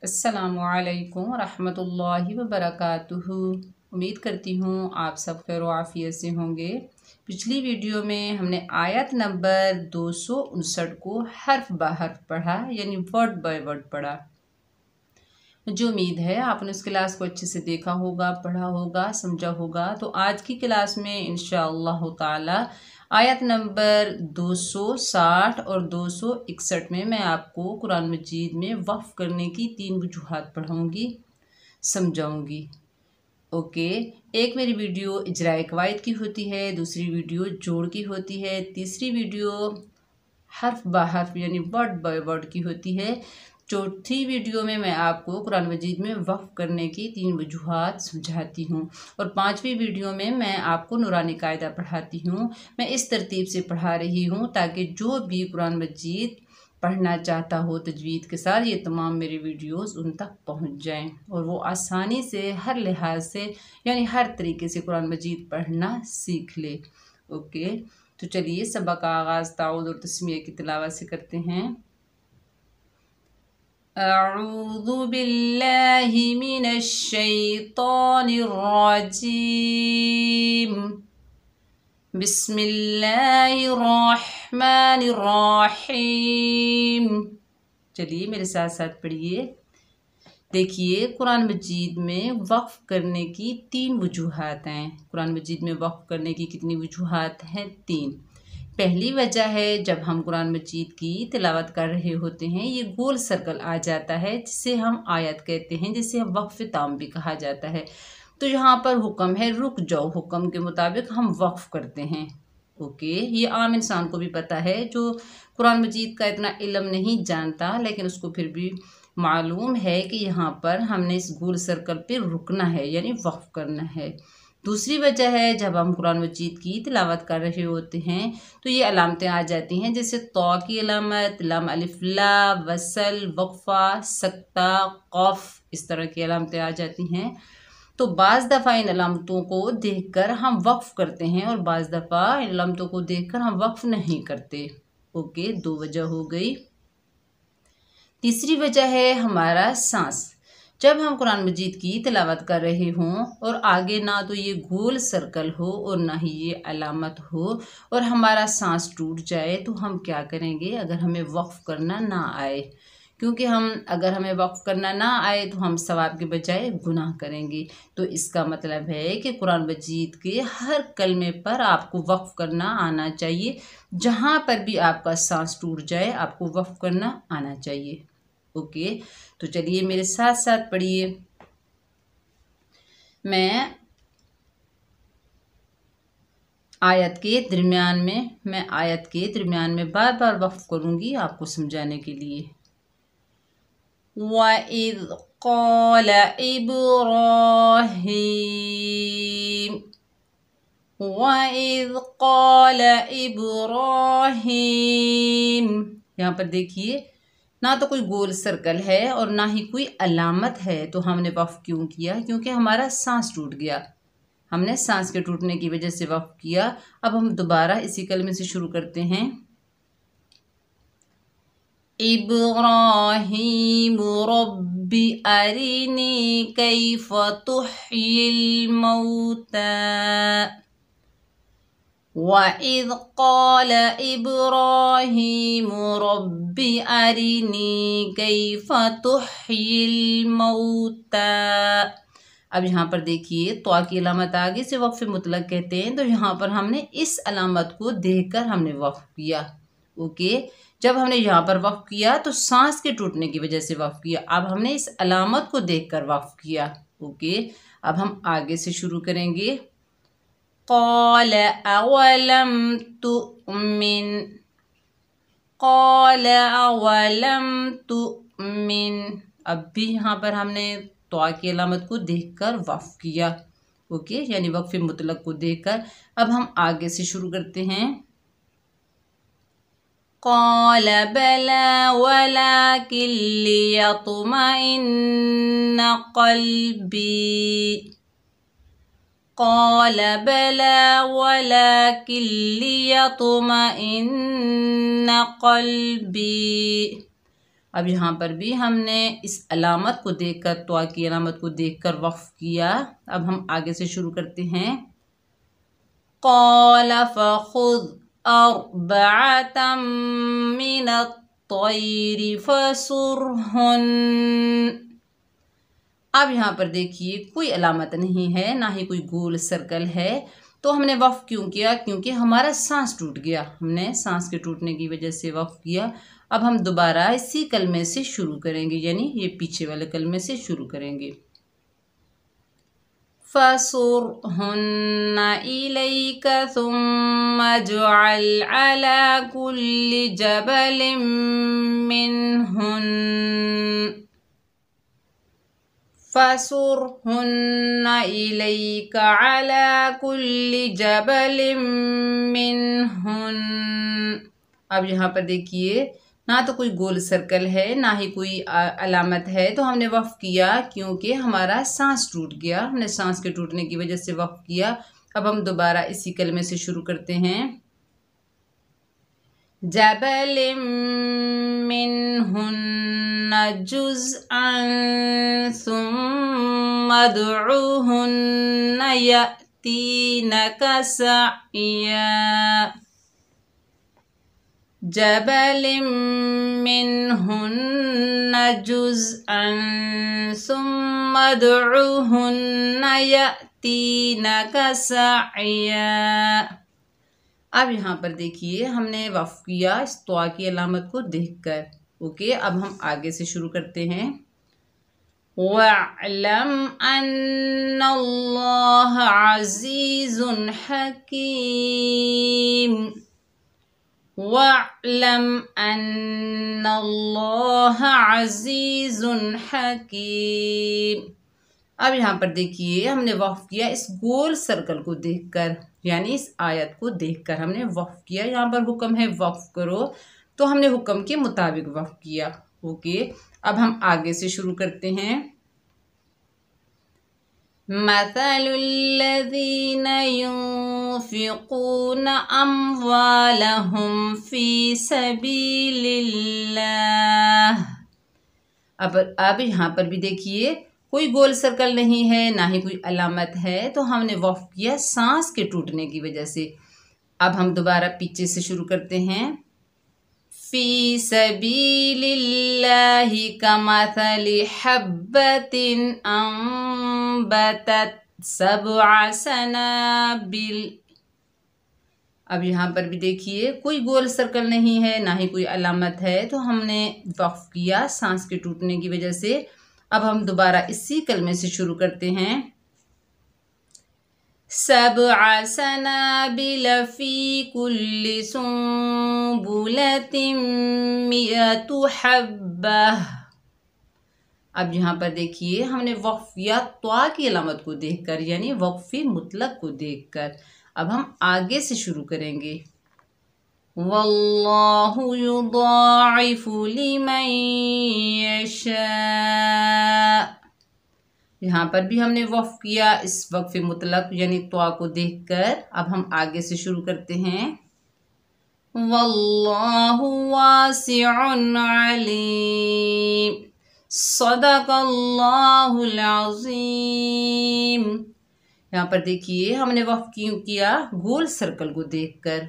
अस्सलामुअलैकुम रहमतुल्लाहि व बरकातुहू। उम्मीद करती हूँ आप सब खैर आफियत से होंगे। पिछली वीडियो में हमने आयत नंबर 259 को हर्फ ब हर्फ पढ़ा, यानी वर्ड बाय वर्ड पढ़ा। मुझे उम्मीद है आपने उस क्लास को अच्छे से देखा होगा, पढ़ा होगा, समझा होगा। तो आज की क्लास में इंशाअल्लाह ताला आयत नंबर 260 और 261 में मैं आपको कुरान मजीद में वक्फ करने की 3 वजूहात पढ़ाऊँगी, समझाऊँगी। ओके, एक मेरी वीडियो इजराए कवायद की होती है, दूसरी वीडियो जोड़ की होती है, तीसरी वीडियो हर्फ ब हर्फ यानी वर्ड बाय वर्ड की होती है। चौथी वीडियो में मैं आपको कुरान मजीद में वक्फ करने की 3 वजूहात समझाती हूँ और 5वीं वीडियो में मैं आपको नूरानी कायदा पढ़ाती हूँ। मैं इस तरतीब से पढ़ा रही हूँ ताकि जो भी कुरान मजीद पढ़ना चाहता हो तजवीद के साथ, ये तमाम मेरे वीडियोस उन तक पहुँच जाएं और वो आसानी से हर लिहाज से यानी हर तरीके से कुरान मजीद पढ़ना सीख ले। ओके, तो चलिए सबक का आगाज़ ताऊद और तस्मीह की तिलावत से करते हैं। अऊज़ु बिल्लाहि मिनश शैतानिर रजीम। बिस्मिल्लाहिर रहमानिर रहीम। चलिए मेरे साथ साथ पढ़िए। देखिए, कुरान मजीद में वक्फ करने की 3 वजूहात हैं। कुरान मजीद में वक्फ करने की कितनी वजूहात हैं? 3। पहली वजह है, जब हम कुरान मजीद की तिलावत कर रहे होते हैं ये गोल सर्कल आ जाता है जिसे हम आयत कहते हैं, जिसे हम वक्फ ताम भी कहा जाता है। तो यहाँ पर हुक्म है रुक जाओ, हुक्म के मुताबिक हम वक्फ करते हैं। ओके, ये आम इंसान को भी पता है जो कुरान मजीद का इतना इल्म नहीं जानता, लेकिन उसको फिर भी मालूम है कि यहाँ पर हमने इस गोल सर्कल पे रुकना है यानी वक्फ करना है। दूसरी वजह है, जब हम कुरान मजीद की तिलावत कर रहे होते हैं तो ये अलामतें आ जाती हैं, जैसे तौ की अलामत, लम अलिफ ला, वसल, वक्फा, सक्ता, कौफ, इस तरह की अलामतें आ जाती हैं। तो बाज़ दफ़ा इन अलामतों को देखकर हम वक्फ करते हैं और बाज़ दफ़ा इन अलामतों को देखकर हम वक्फ नहीं करते। ओके, 2 वजह हो गई। तीसरी वजह है हमारा सांस। जब हम कुरान मजीद की तिलावत कर रहे हों और आगे ना तो ये गोल सर्कल हो और ना ही ये अलामत हो और हमारा सांस टूट जाए, तो हम क्या करेंगे अगर हमें वक्फ करना ना आए? क्योंकि अगर हमें वक्फ करना ना आए तो हम सवाब के बजाय गुनाह करेंगे। तो इसका मतलब है कि कुरान मजीद के हर कलमे पर आपको वक्फ करना आना चाहिए। जहाँ पर भी आपका सांस टूट जाए आपको वक्फ करना आना चाहिए। ओके, तो चलिए मेरे साथ साथ पढ़िए। मैं आयत के दरमियान में बार बार वक्फ करूँगी आपको समझाने के लिए। वइज़ क़ाल इब्राहीम, वइज़ क़ाल इब्राहीम। यहाँ पर देखिए, ना तो कोई गोल सर्कल है और ना ही कोई अलामत है। तो हमने वक्फ क्यों किया? क्योंकि हमारा सांस टूट गया। हमने सांस के टूटने की वजह से वक्फ किया। अब हम दोबारा इसी कलमे से शुरू करते हैं। इब्राहीम रब्बी अरिनी कैफ तुह्यिल मौता। वइज़ क़ाल इब्राहीम रब्बी अरिनी कैफ तुह्यिल मौता। अब यहाँ पर देखिए, तो की अलामत आगे से वक्फ मुतलक कहते हैं, तो यहाँ पर हमने इस अलामत को देखकर हमने वक्फ किया। ओके, जब हमने यहाँ पर वक्फ किया तो सांस के टूटने की वजह से वक्फ किया। अब हमने इस अलामत को देखकर वक्फ किया। ओके, अब हम आगे से शुरू करेंगे। क़ाल अवलम तुमिन, क़ाल अवलम तुमिन। अब भी यहाँ पर हमने तो की अलामत को देखकर वक्फ किया। ओके, यानी वक्फ मुतलक को देखकर। अब हम आगे से शुरू करते हैं। क़ाल बला वलाकिन लियत्मइन्न क़ल्बी, क़ाल बला वलाकिन लियत्मइन्न क़ल्बी। अब यहाँ पर भी हमने इस अलामत को देखकर, त्वा की अलामत को देखकर वक्फ किया। अब हम आगे से शुरू करते हैं। क़ाल फ़ख़ुज़ अर्बअतम मिनत-तय्रि फ़सुरहुन। अब यहाँ पर देखिए कोई अलामत नहीं है, ना ही कोई गोल सर्कल है, तो हमने वक्फ क्यों किया? क्योंकि हमारा सांस टूट गया। हमने सांस के टूटने की वजह से वक्फ किया। अब हम दोबारा इसी कलमे से शुरू करेंगे, यानी ये पीछे वाले कलमे से शुरू करेंगे। फ़सुरहुन्ना इलैका सुम्मा जअल अला कुल्लि जबलिन मिनहुन। फ़सुरहुन्ना इलैका अला कुल्लि जबलिन मिनहुन। अब यहाँ पर देखिए ना तो कोई गोल सर्कल है, ना ही कोई अलामत है, तो हमने वक्फ किया क्योंकि हमारा सांस टूट गया। हमने सांस के टूटने की वजह से वक्फ किया। अब हम दोबारा इसी कलमे से शुरू करते हैं। जबलिम मिनहुन्ना जुज़अन सुम्मा दुऊहुन्ना यअतीनका सअया। जबलिम मिनहुन्ना जुज़अन सुम्मा दुऊहुन्ना यअतीनका सअया। अब यहाँ पर देखिए हमने वक्फ किया इस त्वा की अलामत को देखकर। ओके, अब हम आगे से शुरू करते हैं। वअलम अन्नल्लाह अज़ीज़ुन हकीम। वअलम अन्नल्लाह अज़ीज़ुन हकीम। अब यहाँ पर देखिए हमने वक्फ किया इस गोल सर्कल को देखकर, यानी इस आयत को देखकर हमने वक्फ किया। यहाँ पर हुक्म है वक्फ करो, तो हमने हुक्म के मुताबिक वक्फ किया। ओके, अब हम आगे से शुरू करते हैं। मसलुल्लज़ीना युनफ़िक़ूना अम्वालहुम फ़ी सबीलिल्लाह। अब यहाँ पर भी देखिए कोई गोल सर्कल नहीं है, ना ही कोई अलामत है, तो हमने वक्फ किया सांस के टूटने की वजह से। अब हम दोबारा पीछे से शुरू करते हैं। फ़ी सबीलिल्लाहि कमसलि हब्बतिन अंबतत सबअ सनाबिल। अब यहाँ पर भी देखिए कोई गोल सर्कल नहीं है, ना ही कोई अलामत है, तो हमने वक्फ किया सांस के टूटने की वजह से। अब हम दोबारा इसी कलमे से शुरू करते हैं। सबअ सनाबिल फ़ी कुल्लि सुंबुलतिन मिअतु हब्बह। अब यहाँ पर देखिए हमने वक्फ किया त्वा की अलामत को देखकर, यानी वक्फ़े मुतलक को देखकर। अब हम आगे से शुरू करेंगे। वल्लाहु युदाइफु लिमन यशा। यहाँ पर भी हमने वक्फ किया इस वक्फ़े मुतलक यानी त्वा को देखकर। अब हम आगे से शुरू करते हैं। वल्लाहु वासिउन अलीम। सदक़ल्लाहुल अज़ीम। यहाँ पर देखिए हमने वक्फ क्यों किया? गोल सर्कल को देखकर।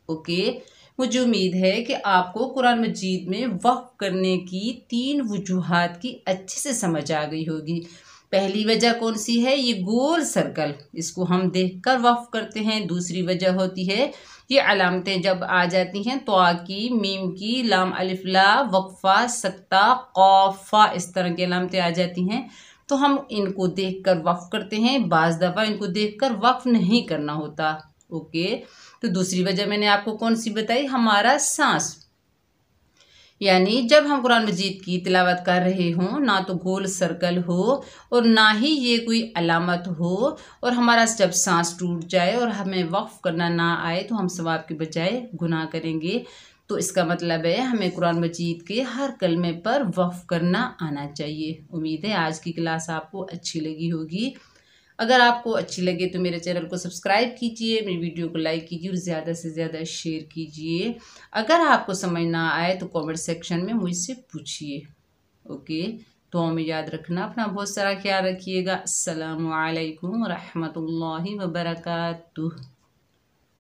ओके, मुझे उम्मीद है कि आपको कुरान मजीद में वक्फ करने की 3 वजूहात की अच्छे से समझ आ गई होगी। पहली वजह कौन सी है? ये गोल सर्कल, इसको हम देखकर वक्फ करते हैं। दूसरी वजह होती है ये अलामतें जब आ जाती हैं त्वा की, मीम की, लाम अलिफ ला, वक्फा, सक्ता, कौफा, इस तरह की अलामतें आ जाती हैं तो हम इनको देखकर वक्फ करते हैं। बाज़ दफ़ा इनको देखकर वक्फ नहीं करना होता। ओके, तो दूसरी वजह मैंने आपको कौन सी बताई? हमारा सांस, यानी जब हम कुरान मजीद की तिलावत कर रहे हों ना तो गोल सर्कल हो और ना ही ये कोई अलामत हो, और हमारा जब सांस टूट जाए और हमें वक्फ करना ना आए तो हम सवाब के बजाय गुनाह करेंगे। तो इसका मतलब है हमें कुरान मजीद के हर कलमे पर वक्फ करना आना चाहिए। उम्मीद है आज की क्लास आपको अच्छी लगी होगी। अगर आपको अच्छी लगे तो मेरे चैनल को सब्सक्राइब कीजिए, मेरी वीडियो को लाइक कीजिए और ज़्यादा से ज़्यादा शेयर कीजिए। अगर आपको समझ ना आए तो कमेंट सेक्शन में मुझसे पूछिए। ओके, तो हमें याद रखना, अपना बहुत सारा ख्याल रखिएगा। अस्सलामु अलैकुम रहमतुल्लाहि व बरकातुहू।